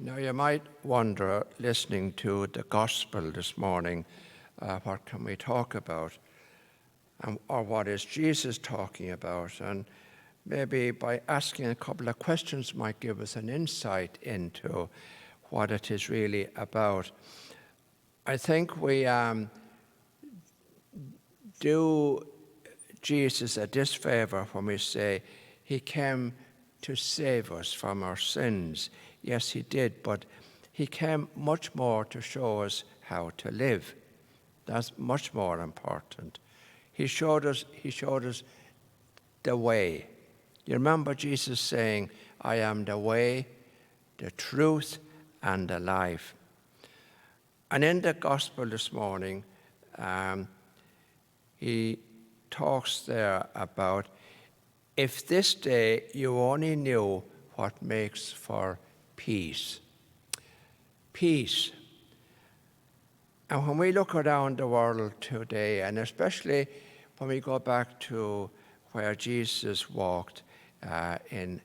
Now, you might wonder, listening to the gospel this morning, what can we talk about? Or what is Jesus talking about? And maybe by asking a couple of questions might give us an insight into what it is really about. I think we do Jesus a disfavor when we say he came to save us from our sins. Yes, he did, but he came much more to show us how to live. That's much more important. He showed us the way. You remember Jesus saying, I am the way, the truth, and the life. And in the gospel this morning, he talks there about, if this day you only knew what makes for peace. Peace. And when we look around the world today, and especially when we go back to where Jesus walked in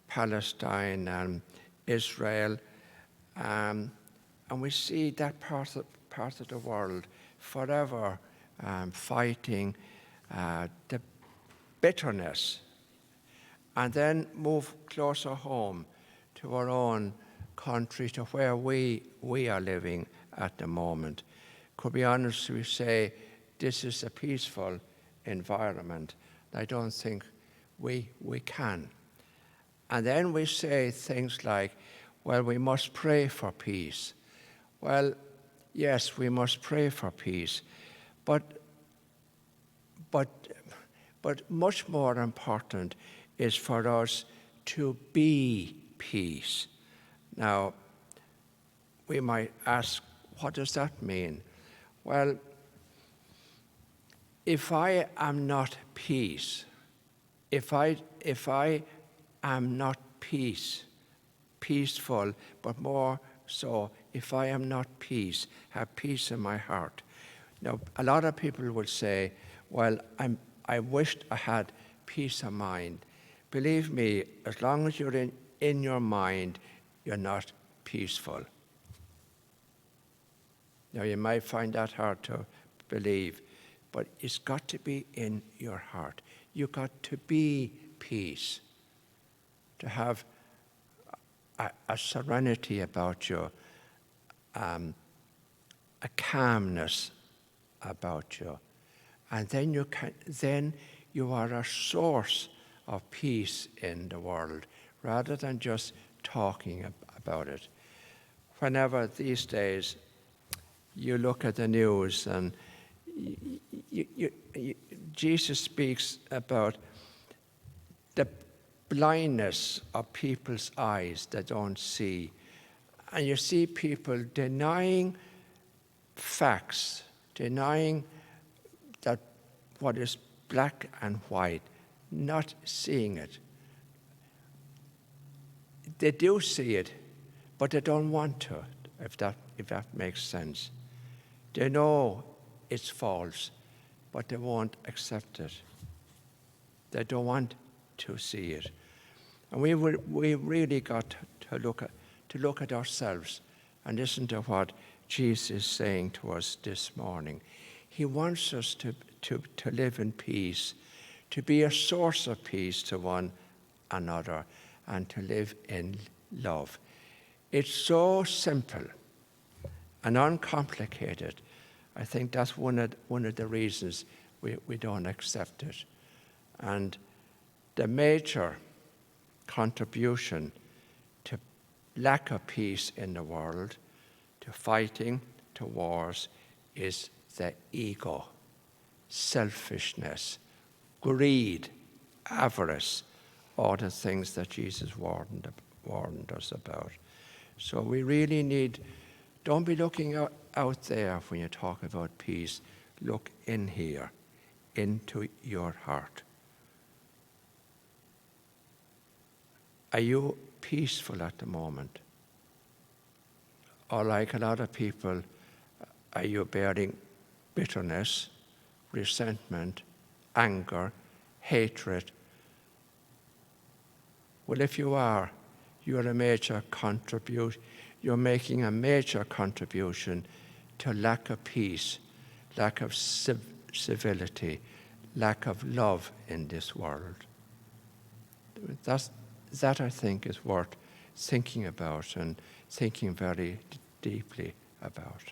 Palestine and Israel, and we see that part of the world forever fighting the bitterness, and then move closer home to our own country, to where we are living at the moment. Could be honest, we say this is a peaceful environment. I don't think we can. And then we say things like, well, we must pray for peace. Well, yes, we must pray for peace, but much more important is for us to be peace. Now, we might ask, what does that mean? Well, if I am not peace, if I am not peaceful, but more so, if I am not peace, have peace in my heart. Now, a lot of people will say, well, I wished I had peace of mind. Believe me, as long as you're in your mind, you're not peaceful. Now, you might find that hard to believe, but it's got to be in your heart. You've got to be peace, to have a serenity about you, a calmness about you. And then you are a source of peace in the world, rather than just talking about it. Whenever these days you look at the news and Jesus speaks about the blindness of people's eyes that don't see. And you see people denying facts, denying that what is black and white, not seeing it. They do see it, but they don't want to, if that makes sense. They know it's false, but they won't accept it. They don't want to see it. And we really got to look at ourselves and listen to what Jesus is saying to us this morning. He wants us to live in peace, to be a source of peace to one another, and to live in love. It's so simple and uncomplicated. I think that's one of the reasons we don't accept it. And the major contribution to lack of peace in the world, to fighting, to wars, is the ego, selfishness, greed, avarice, all the things that Jesus warned us about. So we really don't be looking out there when you talk about peace. Look in here, into your heart. Are you peaceful at the moment? Or like a lot of people, are you bearing bitterness, resentment, anger, hatred? Well, if you are, you're making a major contribution to lack of peace, lack of civility, lack of love in this world. That I think is worth thinking about and thinking very deeply about.